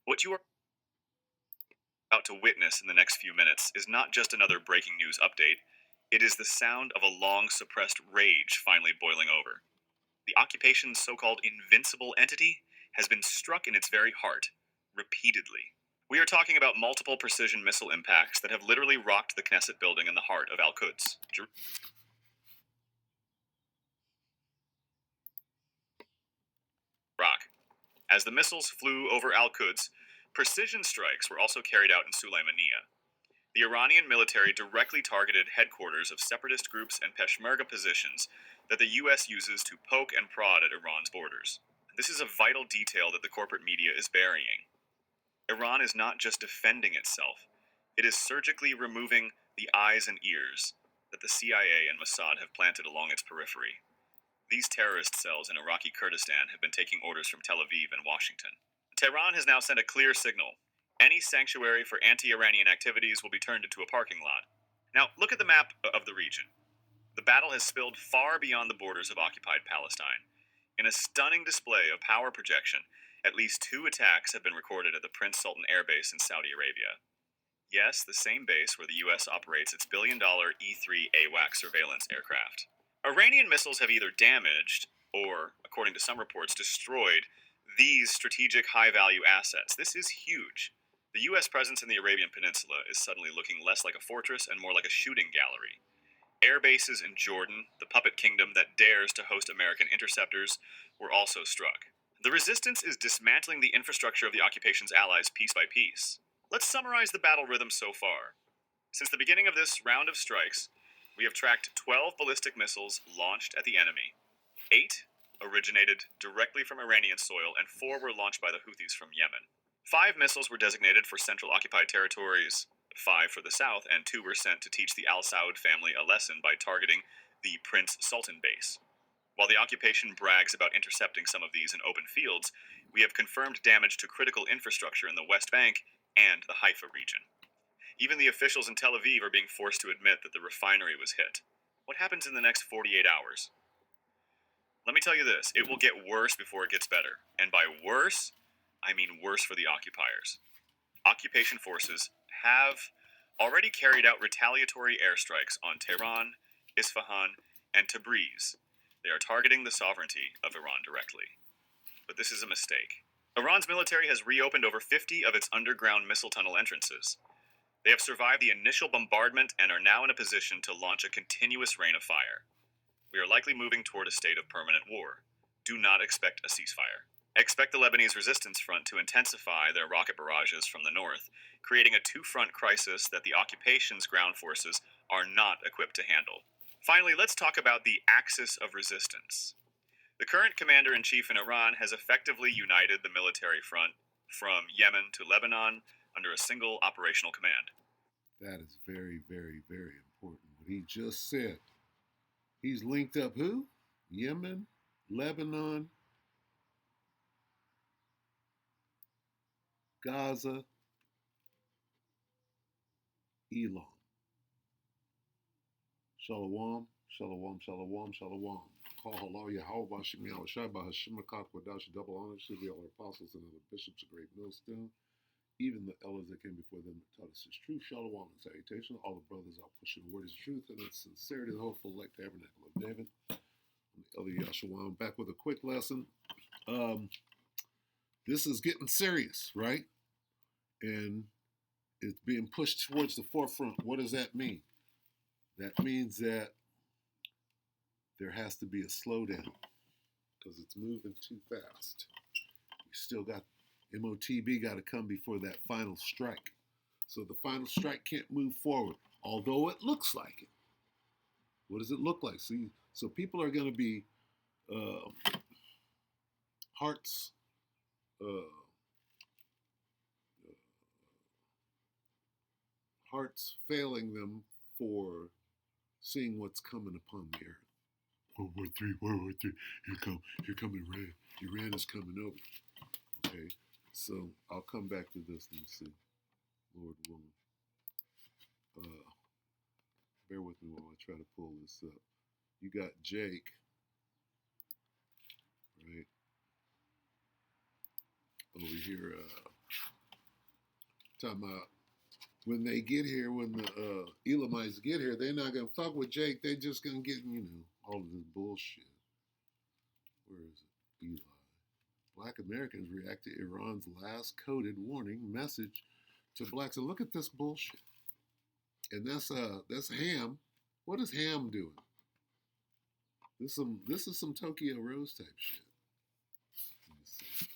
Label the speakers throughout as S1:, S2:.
S1: What you are about to witness in the next few minutes is not just another breaking news update, it is the sound of a long suppressed rage finally boiling over. The occupation's so called invincible entity has been struck in its very heart, repeatedly. We are talking about multiple precision missile impacts that have literally rocked the Knesset building in the heart of Al Quds. Iraq. As the missiles flew over Al Quds, precision strikes were also carried out in Sulaymaniyah. The Iranian military directly targeted headquarters of separatist groups and Peshmerga positions that the U.S. uses to poke and prod at Iran's borders. This is a vital detail that the corporate media is burying. Iran is not just defending itself, it is surgically removing the eyes and ears that the CIA and Mossad have planted along its periphery. These terrorist cells in Iraqi Kurdistan have been taking orders from Tel Aviv and Washington. Tehran has now sent a clear signal. Any sanctuary for anti-Iranian activities will be turned into a parking lot. Now, look at the map of the region. The battle has spilled far beyond the borders of occupied Palestine. In a stunning display of power projection, at least 2 attacks have been recorded at the Prince Sultan Air Base in Saudi Arabia. Yes, the same base where the U.S. operates its billion-dollar E-3 AWACS surveillance aircraft. Iranian missiles have either damaged or, according to some reports, destroyed these strategic high-value assets. This is huge. The U.S. presence in the Arabian Peninsula is suddenly looking less like a fortress and more like a shooting gallery. Air bases in Jordan, the puppet kingdom that dares to host American interceptors, were also struck. The resistance is dismantling the infrastructure of the occupation's allies piece by piece. Let's summarize the battle rhythm so far. Since the beginning of this round of strikes, we have tracked 12 ballistic missiles launched at the enemy. 8 originated directly from Iranian soil, and 4 were launched by the Houthis from Yemen. 5 missiles were designated for central occupied territories, 5 for the south, and 2 were sent to teach the Al Saud family a lesson by targeting the Prince Sultan base. While the occupation brags about intercepting some of these in open fields, we have confirmed damage to critical infrastructure in the West Bank and the Haifa region. Even the officials in Tel Aviv are being forced to admit that the refinery was hit. What happens in the next 48 hours? Let me tell you this, it will get worse before it gets better. And by worse, I mean worse for the occupiers. Occupation forces have already carried out retaliatory airstrikes on Tehran, Isfahan, and Tabriz. They are targeting the sovereignty of Iran directly. But this is a mistake. Iran's military has reopened over 50 of its underground missile tunnel entrances. They have survived the initial bombardment and are now in a position to launch a continuous rain of fire. We are likely moving toward a state of permanent war. Do not expect a ceasefire. Expect the Lebanese resistance front to intensify their rocket barrages from the north, creating a two-front crisis that the occupation's ground forces are not equipped to handle. Finally, let's talk about the axis of resistance. The current commander-in-chief in Iran has effectively united the military front from Yemen to Lebanon under a single operational command.
S2: That is very, very, very important. What he just said. He's linked up who? Yemen, Lebanon, Gaza, Elon. Shalom, shalom, shalom, shalom. Call halal Yahweh Shemi al Shabbat Hashemakak Wadash, double honor to the other apostles and other bishops, a great millstone, even the elders that came before them that taught us his truth. Shalom and salutation. All the brothers are pushing the word is truth and its sincerity, the hopeful elect tabernacle of David. Elder Yahshua, I'm back with a quick lesson. This is getting serious, right? And it's being pushed towards the forefront. What does that mean? That means that there has to be a slowdown because it's moving too fast. You still got MOTB got to come before that final strike. So the final strike can't move forward, although it looks like it. What does it look like? See, so people are going to be hearts hearts failing them for seeing what's coming upon the earth. World War III, World War III. Here come Iran. Iran is coming over. Okay, so I'll come back to this. Let me see. Lord willing. Bear with me while I try to pull this up. You got Jake, right? Over here, Talking about when they get here, when the Elamites get here, they're not gonna fuck with Jake. They just gonna get, all of this bullshit. Where is it? Eli. Black Americans react to Iran's last coded warning message to blacks. And look at this bullshit. And that's Ham. What is Ham doing? This is some Tokyo Rose type shit. Let me see.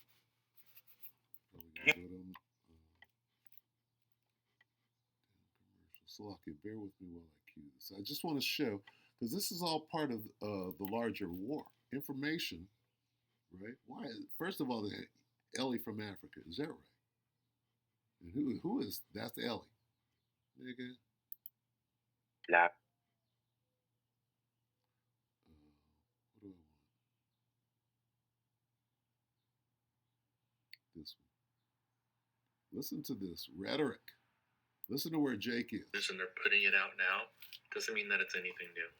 S2: Probably gonna go to commercial. Slocky, bear with me while I cue this. I just want to show, because this is all part of the larger war. Information, right? Why? First of all, the Ellie from Africa. Is that right? And who is that's Ellie? Nigga.
S3: Black.
S2: What do I want? This one. Listen to this rhetoric. Listen to where Jake is.
S4: And they're putting it out now. Doesn't mean that it's anything new.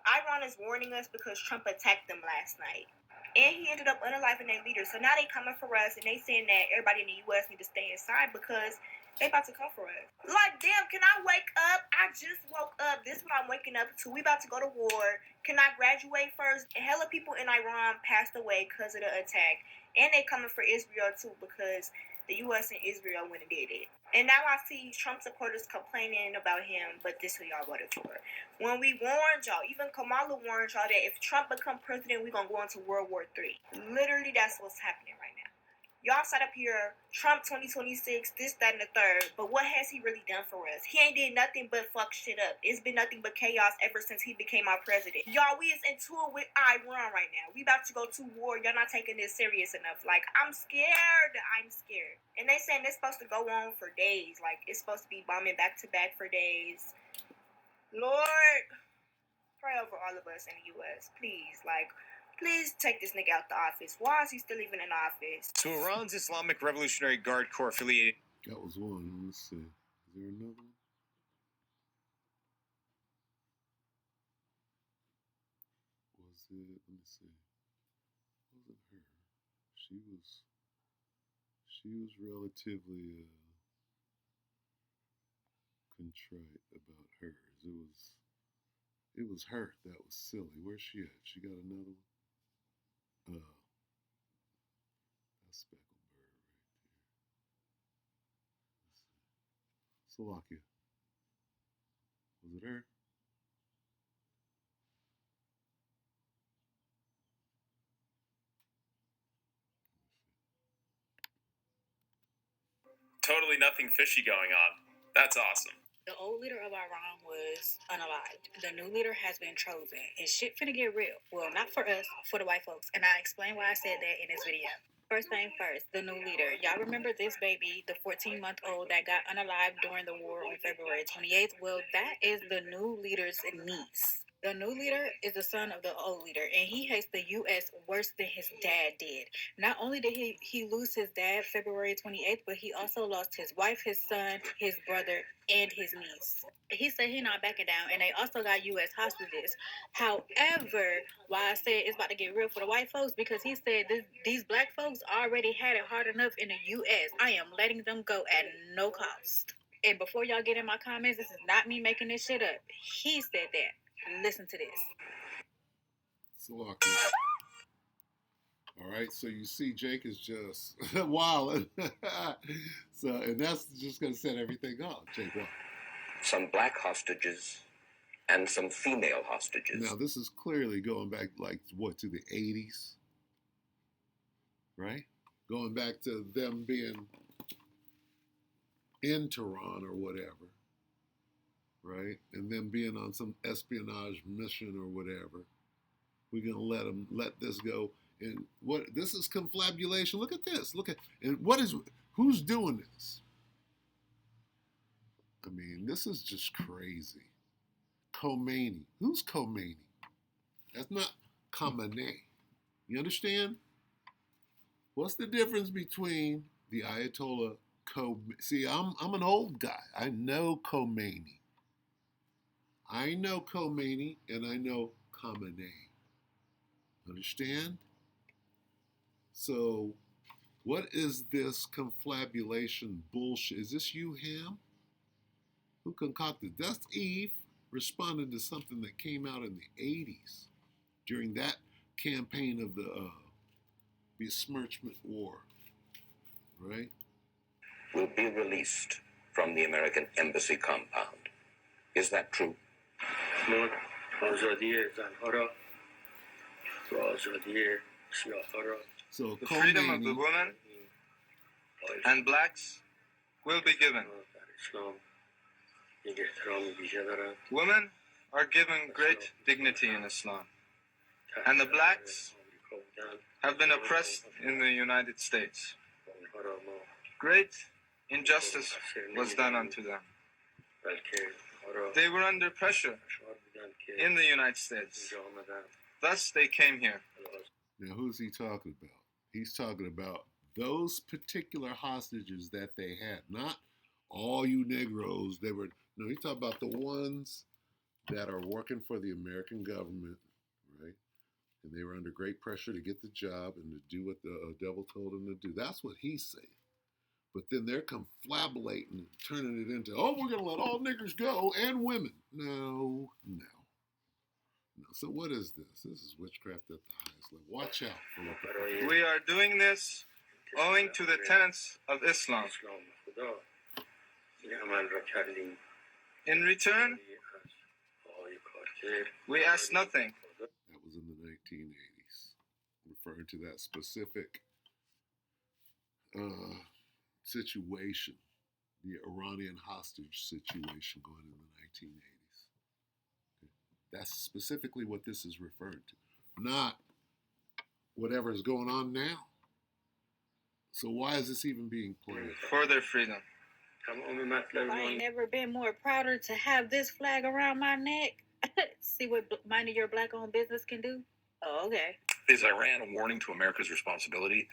S5: Iran is warning us because Trump attacked them last night. And he ended up unaliving their leader. So now they coming for us and they saying that everybody in the U.S. need to stay inside because they about to come for us. Like, damn, can I wake up? I just woke up. This is what I'm waking up to. We about to go to war. Can I graduate first? And hella people in Iran passed away because of the attack. And they coming for Israel too because the U.S. and Israel went and did it. And now I see Trump supporters complaining about him, but this is who y'all voted for. When we warned y'all, even Kamala warned y'all that if Trump become president, we're going to go into World War III. Literally, that's what's happening right now. Y'all sat up here, Trump 2026, this, that, and the third, but what has he really done for us? He ain't did nothing but fuck shit up. It's been nothing but chaos ever since he became our president. Y'all, we is in tour with Iran right now. We about to go to war. Y'all not taking this serious enough. Like, I'm scared. And they saying it's supposed to go on for days. Like, it's supposed to be bombing back to back for days. Lord, pray over all of us in the U.S., please. Like, please take this nigga out the office. Why is he still even in office?
S3: So Iran's Islamic Revolutionary Guard Corps affiliated.
S2: That was one. Let's see. Is there another one? Was it? Let me see. Was it her? She was relatively contrite about hers. It was her that was silly. Where's she at? She got another one. That's Speckled Bird right there. Slovakia. Was it her?
S1: Totally nothing fishy going on. That's awesome.
S6: The old leader of Iran was unalived. The new leader has been chosen. And shit finna get real. Well, not for us, for the white folks. And I explain why I said that in this video. First thing first, the new leader. Y'all remember this baby, the 14-month-old that got unalived during the war on February 28th? Well, that is the new leader's niece. The new leader is the son of the old leader, and he hates the U.S. worse than his dad did. Not only did he lose his dad February 28th, but he also lost his wife, his son, his brother, and his niece. He said he not backing down, and they also got U.S. hostages. However, why I said it's about to get real for the white folks, because he said these black folks already had it hard enough in the U.S. I am letting them go at no cost. And before y'all get in my comments, this is not me making this shit up. He said that. Listen to this.
S2: Slovakia. All right, so you see Jake is just wild. So, and that's just going to set everything off. Jake, what?
S3: Some black hostages and some female hostages.
S2: Now, this is clearly going back, like, what, to the 80s? Right? Going back to them being in Tehran or whatever. Right? And them being on some espionage mission or whatever. We're going to let this go. And what this is confabulation. Look at this. Look at, and who's doing this? I mean, this is just crazy. Khomeini. Who's Khomeini? That's not Khamenei. You understand? What's the difference between the Ayatollah Khomeini? See, I'm an old guy. I know Khomeini. I know Khomeini and I know Khamenei. Understand? So What is this confabulation bullshit? Is this you, Ham? Who concocted? That's Eve responding to something that came out in the 80s during that campaign of the besmirchment war, right?
S3: will be released from the American embassy compound. Is that true?
S7: ما آزادی زنها را و آزادی سیاه‌ها را
S2: So
S8: The freedom of the
S2: Khomeini,
S8: women and blacks will be given.
S7: در اسلام یک احترام ویژه دارند.
S8: Women are given great dignity in Islam, and the blacks
S7: آمریکا بودند.
S8: have been oppressed in the United States.
S7: آنها را ما
S8: Great injustice was done unto them.
S7: بلکه آنها را
S8: They were under pressure
S7: اشعار بودند که
S8: in the United States.
S7: اینجا آمدند.
S8: Thus they came here.
S2: now who's he talking about? He's talking about those particular hostages that they had, not all you Negroes. They were, no, he's talking about the ones that are working for the American government, right? And they were under great pressure to get the job and to do what the devil told them to do. That's what he's saying. But then they're confabulating and turning it into, oh, we're going to let all niggers go and women. No. So what is this? This is witchcraft at the highest level. Watch out, Philippa.
S8: We are doing this owing to the tenets of Islam.
S7: اسلام خدا این عمل را کردیم.
S8: In return,
S7: از آقای کارتر
S8: we ask nothing.
S2: That was in the 1980s, referring to that specific situation, the Iranian hostage situation going in the 1980s. That's specifically what this is referring to, not whatever is going on now. So why is this even being played?
S8: For their freedom.
S7: تمام مطلب
S6: I
S7: ما
S6: ain't never been more prouder to have this flag around my neck. See what minding your black-owned business can do? Oh, okay.
S9: Is Iran a warning to America's responsibility?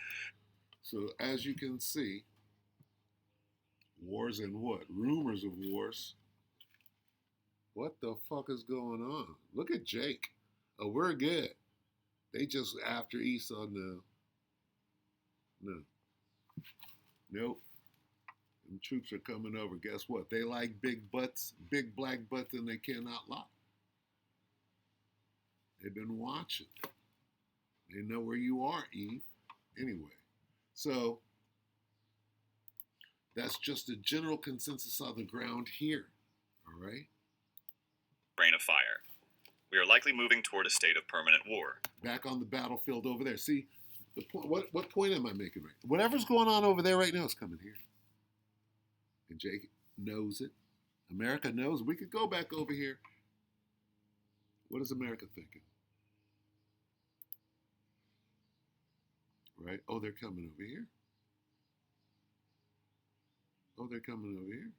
S2: So as you can see, wars and what? Rumors of wars. What the fuck is going on? Look at Jake. Oh, we're good. They just after Esau. No. Nope. Them troops are coming over. Guess what? They like big butts, big black butts, and they cannot lie. They've been watching. They know where you are, Eve. Anyway, so that's just a general consensus on the ground here. All right?
S1: Rain of fire. We are likely moving toward a state of permanent war.
S2: Back on the battlefield over there. See, the point. What point am I making right? Whatever's going on over there right now is coming here. And Jake knows it. America knows. We could go back over here. What is America thinking? Right? Oh, they're coming over here. Oh, they're coming over here.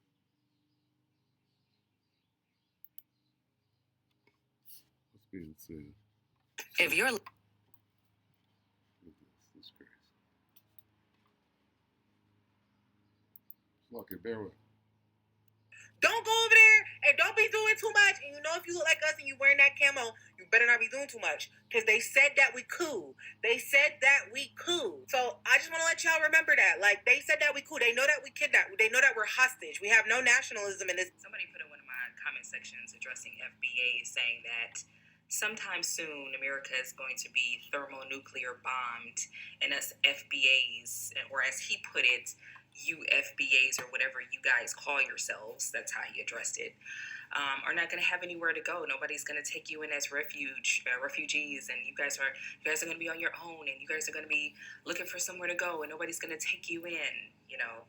S2: What's being said?
S10: If you're
S2: Look at this is crazy. Look, bear with.
S11: Don't go over there and don't be doing too much. And you know, if you look like us and you wearing that camo, you better not be doing too much. Because they said that we cool. They said that we cool. So I just want to let y'all remember that. Like, they said that we cool. They know that we kidnapped. They know that we're hostage. We have no nationalism in this.
S10: Somebody put in one of my comment sections addressing FBA saying that sometime soon America is going to be thermonuclear bombed, and us FBAs, or as he put it, UFBAs or whatever you guys call yourselves, that's how he addressed it, are not going to have anywhere to go. Nobody's going to take you in as refugees, and you guys are going to be on your own, and you guys are going to be looking for somewhere to go, and nobody's going to take you in, you know.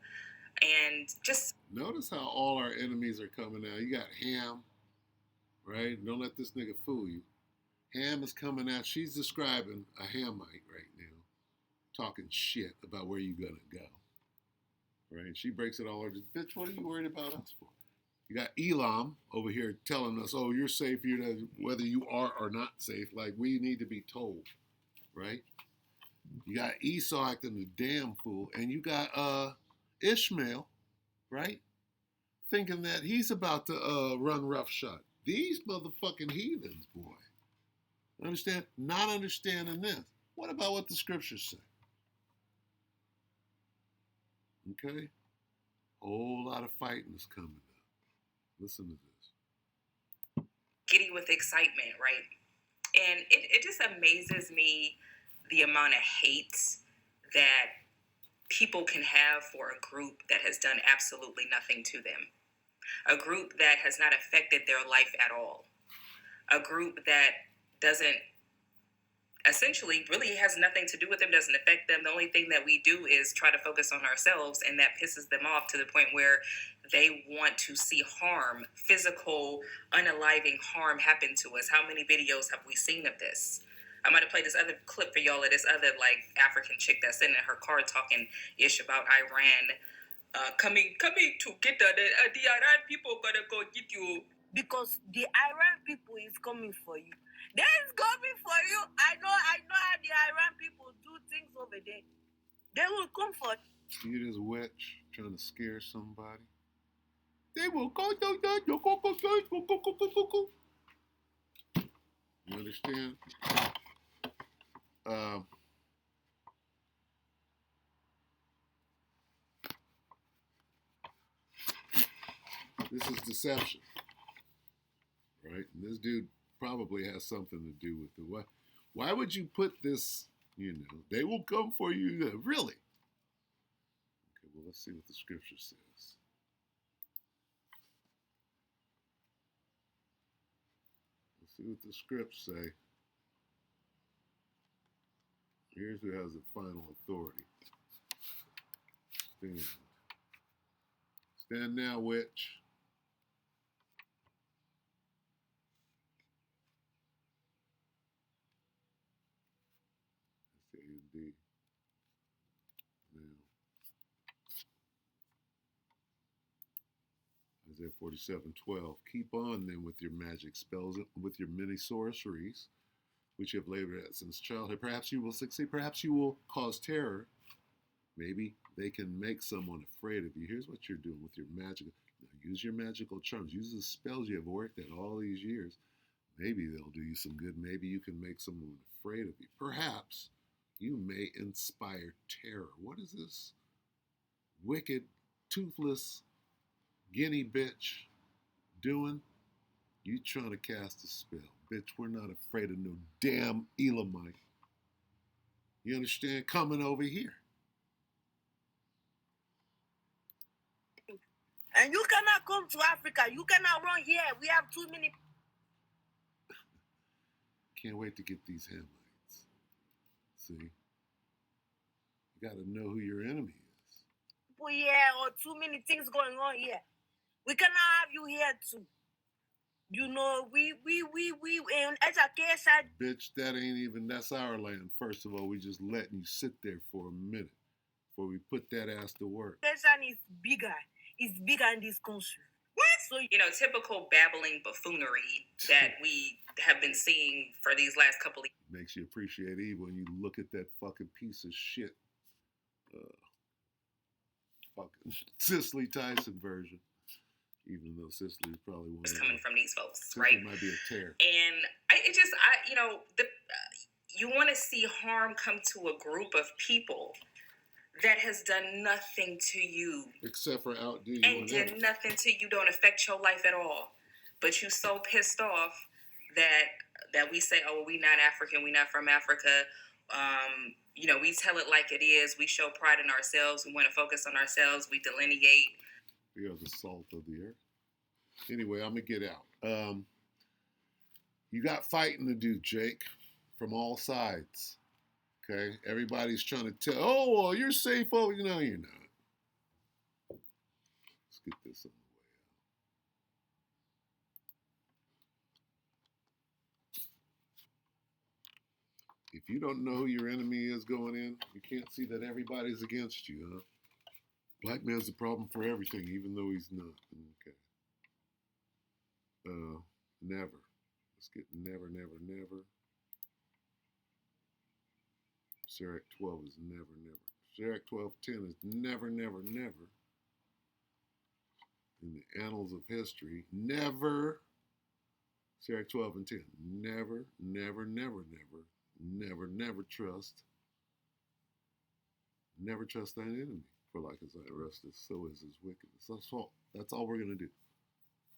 S10: And just
S2: notice how all our enemies are coming out. You got Ham, right? Don't let this nigga fool you. Ham is coming out. She's describing a Hamite right now, talking shit about where you gonna go. Right? And she breaks it all over. Bitch, what are you worried about us for? You got Elam over here telling us, oh, you're safe here, whether you are or not safe. Like, we need to be told, right? You got Esau acting a damn fool. And you got Ishmael, right? Thinking that he's about to run roughshod. These motherfucking heathens, boy. Understand? Not understanding this. What about what the scriptures say? Okay? Whole lot of fighting is coming up. Listen to this.
S10: Giddy with excitement, right? And it just amazes me the amount of hate that people can have for a group that has done absolutely nothing to them. A group that has not affected their life at all. A group that doesn't essentially really has nothing to do with them, doesn't affect them. The only thing that we do is try to focus on ourselves, and that pisses them off to the point where they want to see harm, physical, unaliving harm happen to us. How many videos have we seen of this? I'm going to play this other clip for y'all of this other like African chick that's sitting in her car talking ish about Iran coming to get the Iran people gonna go get you.
S12: Because the Iran people is coming for you. They is coming for you. I know how the Iran people do things over there. They will come for
S2: you. See this witch trying to scare somebody? They will go. You understand? This is deception, right? And this dude probably has something to do with it. Why would you put this, they will come for you, really? Okay, well, let's see what the scripture says. Let's see what the scripts say. Here's who has the final authority. Stand. Stand now, witch. Indeed. Now, Isaiah 47:12. Keep on then with your magic spells, with your many sorceries, which you have labored at since childhood. Perhaps you will succeed. Perhaps you will cause terror. Maybe they can make someone afraid of you. Here's what you're doing with your magic. Now use your magical charms. Use the spells you have worked at all these years. Maybe they'll do you some good. Maybe you can make someone afraid of you. Perhaps you may inspire terror. What is this wicked, toothless, guinea bitch doing? You trying to cast a spell. Bitch, we're not afraid of no damn Elamite. You understand? Coming over here.
S12: And you cannot come to Africa. You cannot run here. We have too many.
S2: Can't wait to get these Hamites. See? You got to know who your enemy is.
S12: People here or too many things going on here. We cannot have you here too. You know, we in education.
S2: Bitch, that's our land. First of all, we just letting you sit there for a minute before we put that ass to work.
S12: Education is bigger. It's bigger in this country.
S10: What? So, typical babbling buffoonery that we have been seeing for these last couple of years.
S2: Makes you appreciate evil when you look at that fucking piece of shit. Fucking Cicely Tyson version. Even though Cicely is probably one
S10: it's
S2: of
S10: coming from these folks,
S2: Cicely
S10: right?
S2: Might be a tear.
S10: And you want to see harm come to a group of people that has done nothing to you.
S2: Except for outdo you.
S10: And did nothing to you, don't affect your life at all. But you so pissed off that we say, oh, we not African, we not from Africa. We tell it like it is. We show pride in ourselves. We want to focus on ourselves. We delineate.
S2: We are the salt of the earth. Anyway, I'm going to get out. You got fighting to do, Jake, from all sides. Okay? Everybody's trying to tell, oh, well, you're safe. Oh, you're not. Let's get this on the way out. If you don't know who your enemy is going in, you can't see that everybody's against you, huh? Black man's the problem for everything, even though he's not. Okay. Never. Let's get never. Sirach 12 is never. Sirach 12:10 is never. In the annals of history, never. Sirach 12:10, never trust. Never trust thine enemy. For like his unresteth, so is his wickedness. That's all we're going to do.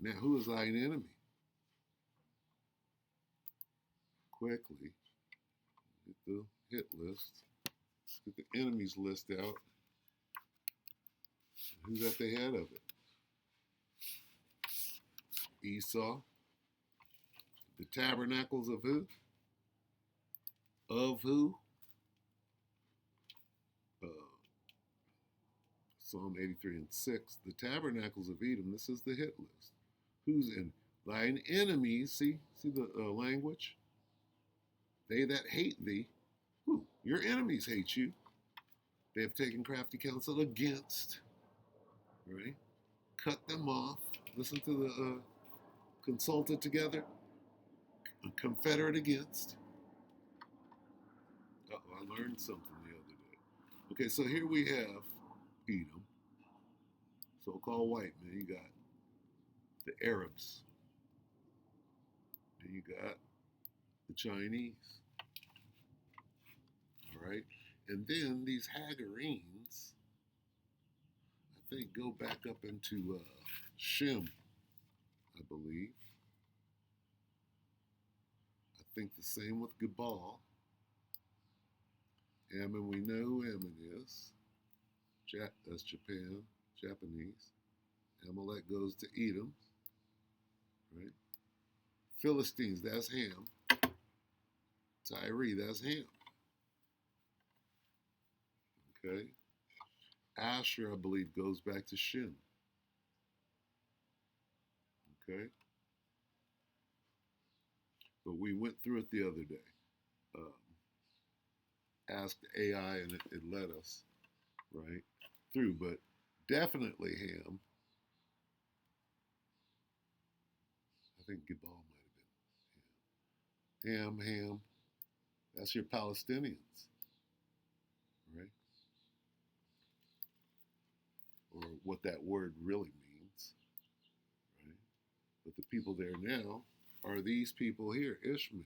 S2: Now, who is thine enemy? Quickly, get the hit list. Get the enemies list out. Who's at the head of it? Esau. The tabernacles of who? Of who? Psalm 83 and 6. The tabernacles of Edom. This is the hit list. Who's in? Thine enemies. See the language? They that hate thee. Who? Your enemies hate you. They have taken crafty counsel against. Right? Cut them off. Listen to the consulted together. Confederate against. Uh-oh, I learned something the other day. Okay, so here we have Edom, so-called white men. You got the Arabs. And you got the Chinese. All right? And then these Hagarenes, I think, go back up into Shem, I believe. I think the same with Gebal. Ammon, we know who Ammon is. That's Japan, Japanese. Amalek goes to Edom, right? Philistines, that's Ham. Tyre, that's Ham. Okay. Asher, I believe, goes back to Shin. Okay. But we went through it the other day. Asked AI and it led us, right, through. But definitely Ham. I think Gebal might have been Ham. That's your Palestinians, right? Or what that word really means, right? But the people there now are these people here, Ishmael,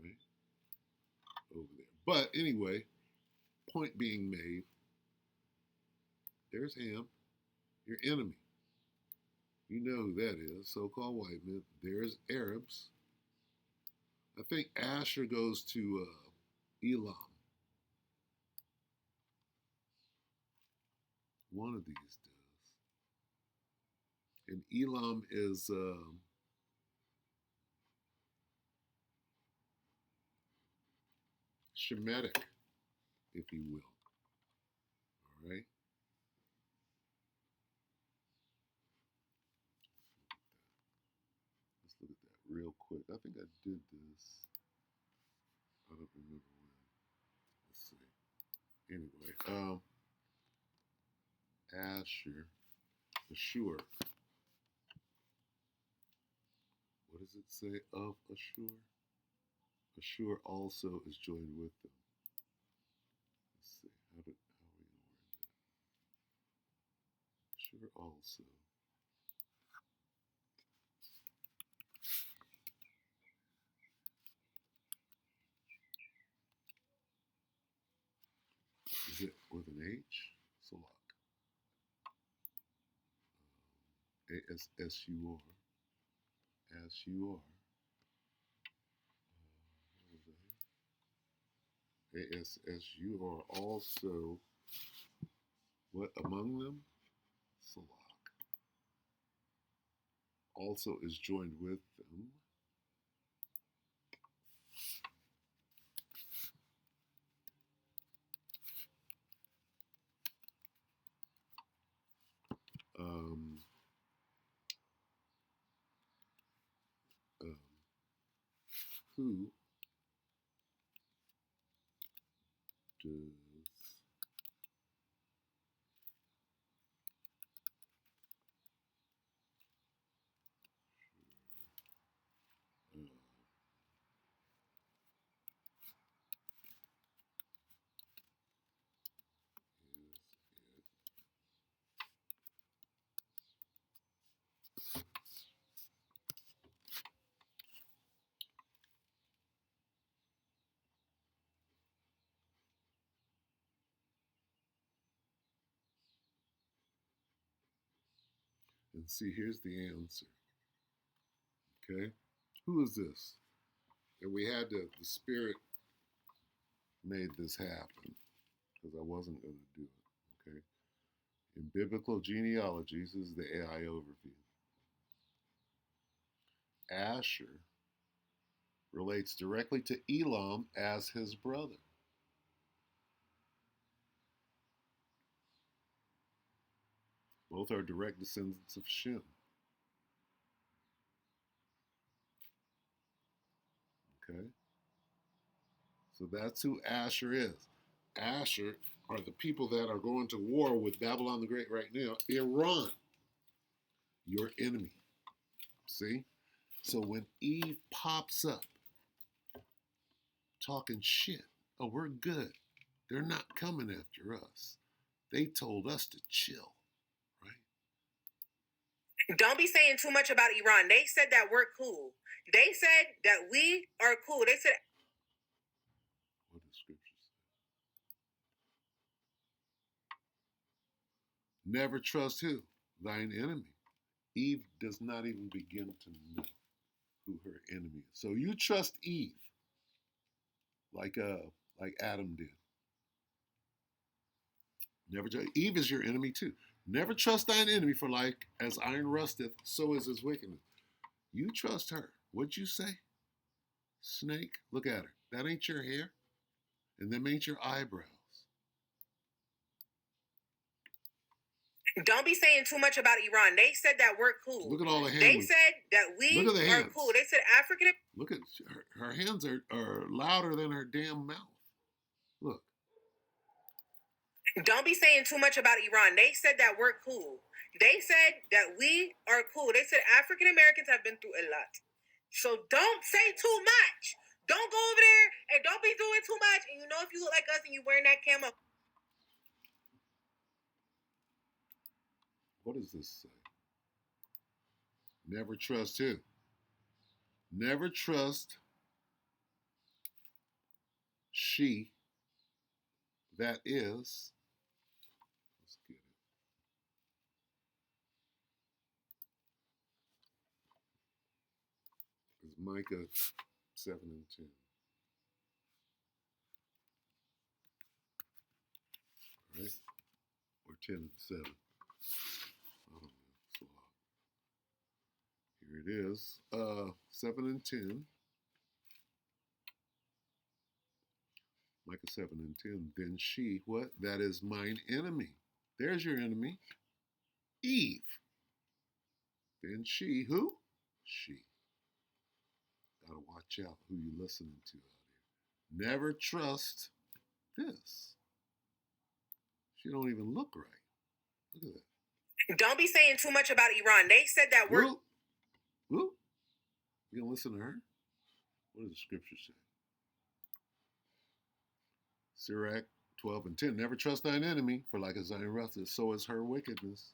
S2: right? Over there. But anyway, point being made, there's Ham, your enemy. You know who that is, so-called white men. There's Arabs. I think Asher goes to Elam. One of these does. And Elam is Shemitic, if you will. All right? Let's look at that real quick. I think I did this. I don't remember when. Let's see. Anyway, Asher, Ashur. What does it say of Ashur? Ashur also is joined with them. Let's see. How are we going to word that? Ashur also. Is it with an H? Salak. A-S-S-U-R. As-U-R. A-S-S-U-R also. What among them? Salak. Also is joined with them. Who does And see, here's the answer. Okay? Who is this? And we had the Spirit made this happen because I wasn't going to do it. Okay? In biblical genealogies, this is the AI overview. Asher relates directly to Elam as his brother. Both are direct descendants of Shem. Okay? So that's who Asher is. Asher are the people that are going to war with Babylon the Great right now. Iran, your enemy. See? So when Eve pops up talking shit, oh, we're good. They're not coming after us. They told us to chill, right?
S11: Don't be saying too much about Iran. They said that we're cool. They said that we are cool. They said.
S2: What does scripture say? Never trust who? Thine enemy. Eve does not even begin to know who her enemy is. So you trust Eve like Adam did. Never trust. Eve is your enemy too. Never trust thine enemy, for like as iron rusteth, so is his wickedness. You trust her. What'd you say? Snake, look at her. That ain't your hair, and them ain't your eyebrows.
S11: Don't be saying too much about Iran. They said that we're cool.
S2: Look at all the hands.
S11: They said that we
S2: look at the hands.
S11: are cool. They said African.
S2: Look at her hands are louder than her damn mouth. Look.
S11: Don't be saying too much about Iran. They said that we're cool. They said that we are cool. They said African Americans have been through a lot. So don't say too much. Don't go over there and don't be doing too much. And you know, if you look like us and you wearing that camo.
S2: What does this say? Never trust who? Never trust she that is. Let's get it. It's Micah 7 and 10. Right? Or 10 and 7. I don't know. It's a lot. Here it is. 7 and 10. Micah 7 and 10. Then she, what? That is mine enemy. There's your enemy. Eve. Then she, who? She. Gotta watch out who you listening to out here. Never trust this. She don't even look right. Look at that.
S11: Don't be saying too much about Iran. They said that we're.
S2: Who? You gonna listen to her? What does the scripture say? Sirach 12 and 10. Never trust thine enemy, for like a Zion rusteth, so is her wickedness.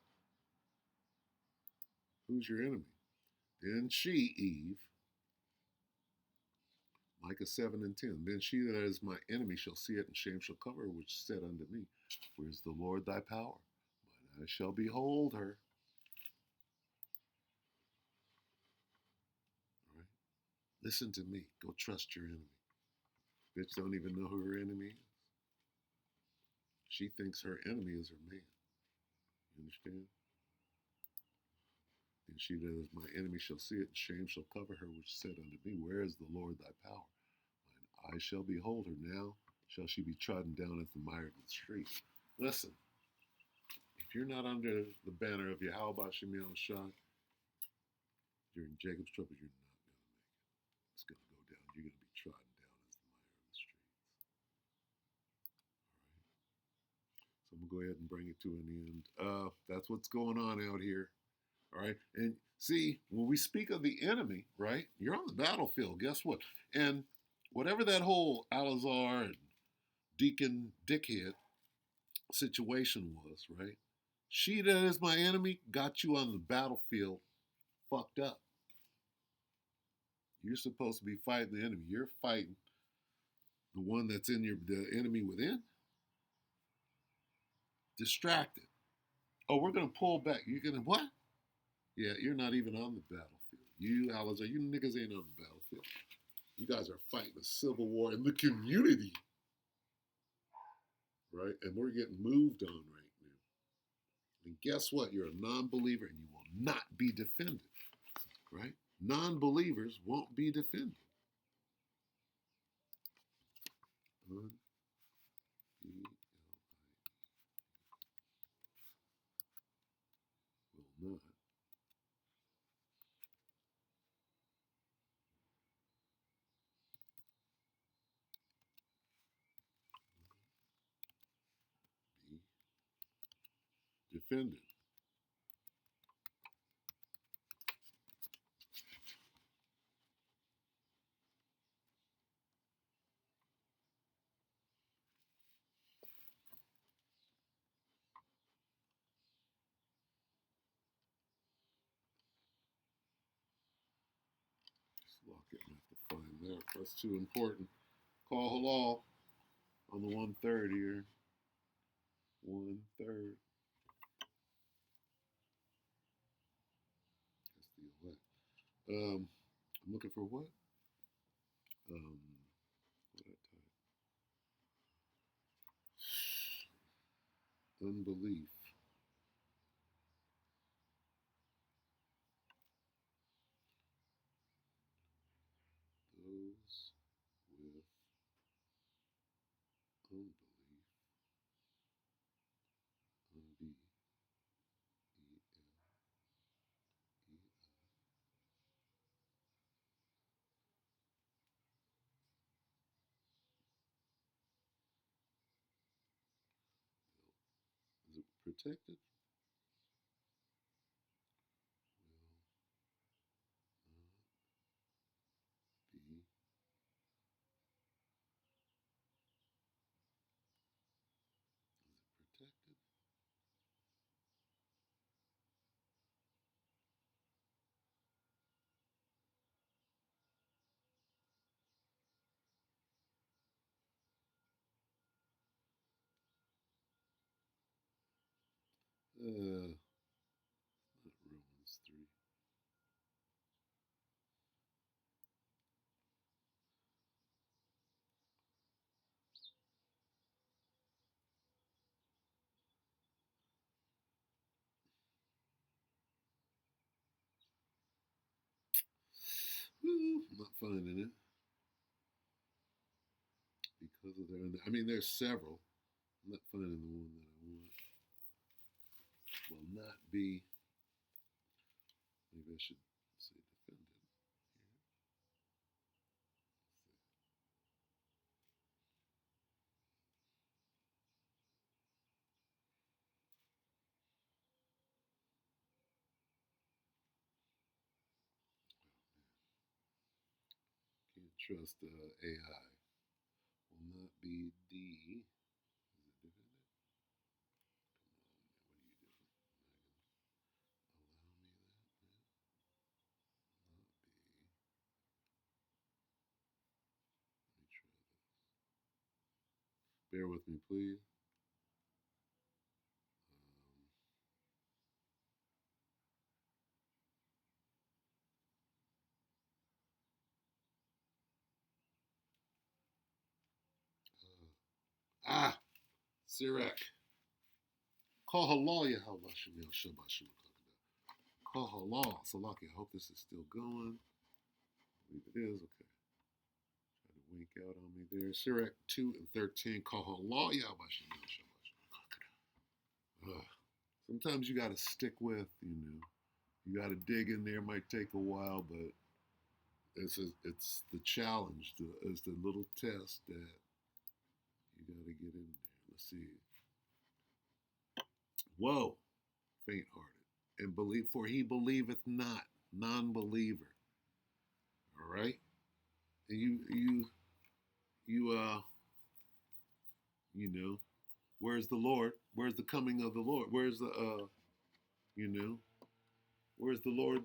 S2: Who's your enemy? Then she, Eve, Micah 7 and 10. Then she that is my enemy shall see it, and shame shall cover her, which said unto me, where is the Lord thy power? Mine eyes shall behold her. All right? Listen to me. Go trust your enemy. Bitch don't even know who her enemy is. She thinks her enemy is her man. You understand? And she that is my enemy shall see it, and shame shall cover her, which said unto me, where is the Lord thy power? Mine eyes shall behold her. Now shall she be trodden down as the mire of the street. Listen, if you're not under the banner of Yahweh Shem Shai, during Jacob's trouble, you're not going to make it. It's going to go down. You're going to be trodden down as the mire of the streets. All right. So I'm going to go ahead and bring it to an end. That's what's going on out here. All right. And see, when we speak of the enemy, right, you're on the battlefield. Guess what? And whatever that whole Alazar and Deacon Dickhead situation was, right? She that is my enemy got you on the battlefield fucked up. You're supposed to be fighting the enemy. You're fighting the one that's in the enemy within. Distracted. Oh, we're going to pull back. You're going to what? Yeah, you're not even on the battlefield. You, Alizar, you niggas ain't on the battlefield. You guys are fighting a civil war in the community, right? And we're getting moved on right now. And guess what? You're a non-believer and you will not be defended, right? Non-believers won't be defended. Will not be defended. Just lock it and have to find that. That's too important. Call halal on the 1/3 here. 1/3. That's the elect. I'm looking for what? What did I type? Unbelief. Those with unbelief. Is it protected? Will not be. Is it protected? Not Romans 3. I'm not finding it because of their. I mean, there's several. I'm not finding the one that I want. Will not be. Maybe I should say defended here. Can't trust AI. Will not be D. Is it defended? Come on, man. What are you doing? Allow me that, man. Not be. Let me try this. Bear with me, please. Sirach. Call halal Yahweh Shabbat. Call halal. Salaki. I hope this is still going. I believe it is. Okay. Try to wink out on me there. Sirach 2 and 13. Call halal Yahweh Shabbat. Sometimes you got to stick with, you got to dig in there. It might take a while, but it's the challenge. It's the little test that you got to get in there. Let's see. Woe, faint-hearted, and believe, for he believeth not, non-believer. All right, and where's the Lord? Where's the coming of the Lord? Where's the where's the Lord,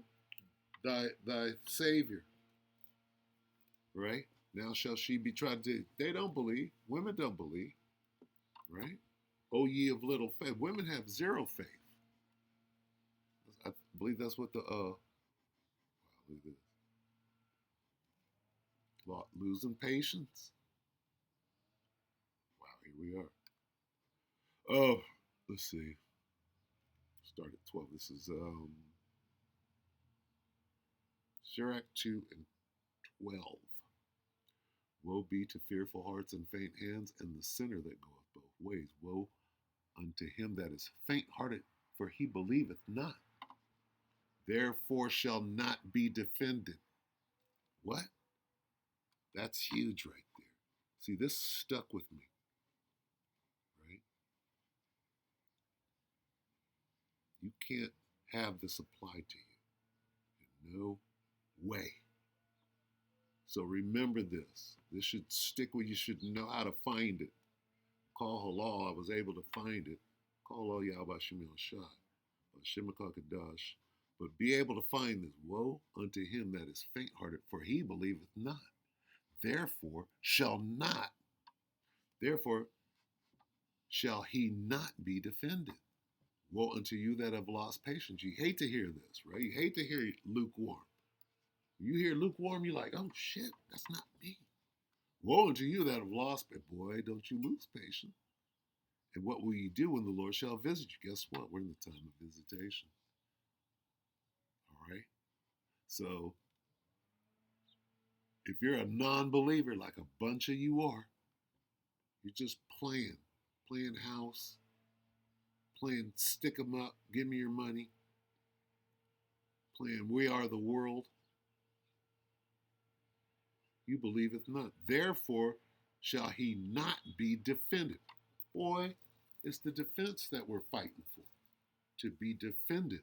S2: thy Savior? Right now shall she be tried to. They don't believe. Women don't believe. Right? O ye of little faith. Women have zero faith. I believe that's what the wow, look at this. Losing patience. Wow, here we are. Oh, let's see. Start at 12. This is Sirach 2 and 12. Woe be to fearful hearts and faint hands, and the sinner that goeth both ways. Woe unto him that is faint-hearted, for he believeth not. Therefore shall not be defended. What? That's huge right there. See, this stuck with me, right? You can't have this applied to you. In no way. So remember this. This should stick with you. You should know how to find it. Call halal, I was able to find it. Call all Yahweh Shemel Shai, Shemakakadash. But be able to find this. Woe unto him that is faint-hearted, for he believeth not. Therefore shall he not be defended. Woe unto you that have lost patience. You hate to hear this, right? You hate to hear lukewarm. You hear lukewarm, you're like, oh shit, that's not me. Woe unto you that have lost, but boy, don't you lose patience. And what will you do when the Lord shall visit you? Guess what? We're in the time of visitation. All right? So, if you're a non-believer, like a bunch of you are, you're just playing house, playing stick 'em up, give me your money, playing we are the world. You believeth not. Therefore shall he not be defended. Boy, it's the defense that we're fighting for, to be defended.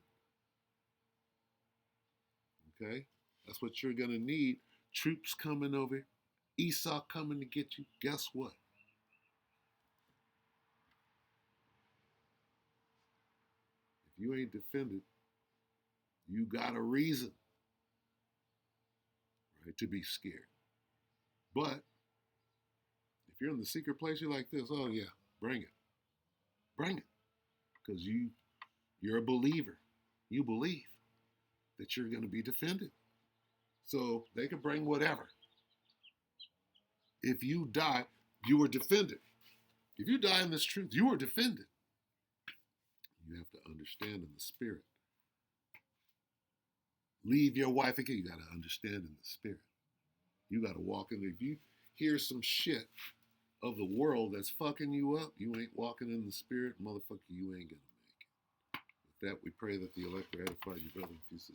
S2: Okay? That's what you're going to need. Troops coming over, Esau coming to get you. Guess what? If you ain't defended, you got a reason, right, to be scared. But if you're in the secret place, you're like this, oh yeah, bring it. Bring it. Because you're a believer. You believe that you're going to be defended. So they can bring whatever. If you die, you were defended. If you die in this truth, you are defended. You have to understand in the spirit. Leave your wife again. You got to understand in the spirit. You got to walk in. If you hear some shit of the world that's fucking you up, you ain't walking in the spirit, motherfucker, you ain't going to make it. With that, we pray that the elect will edify you, brother and sister.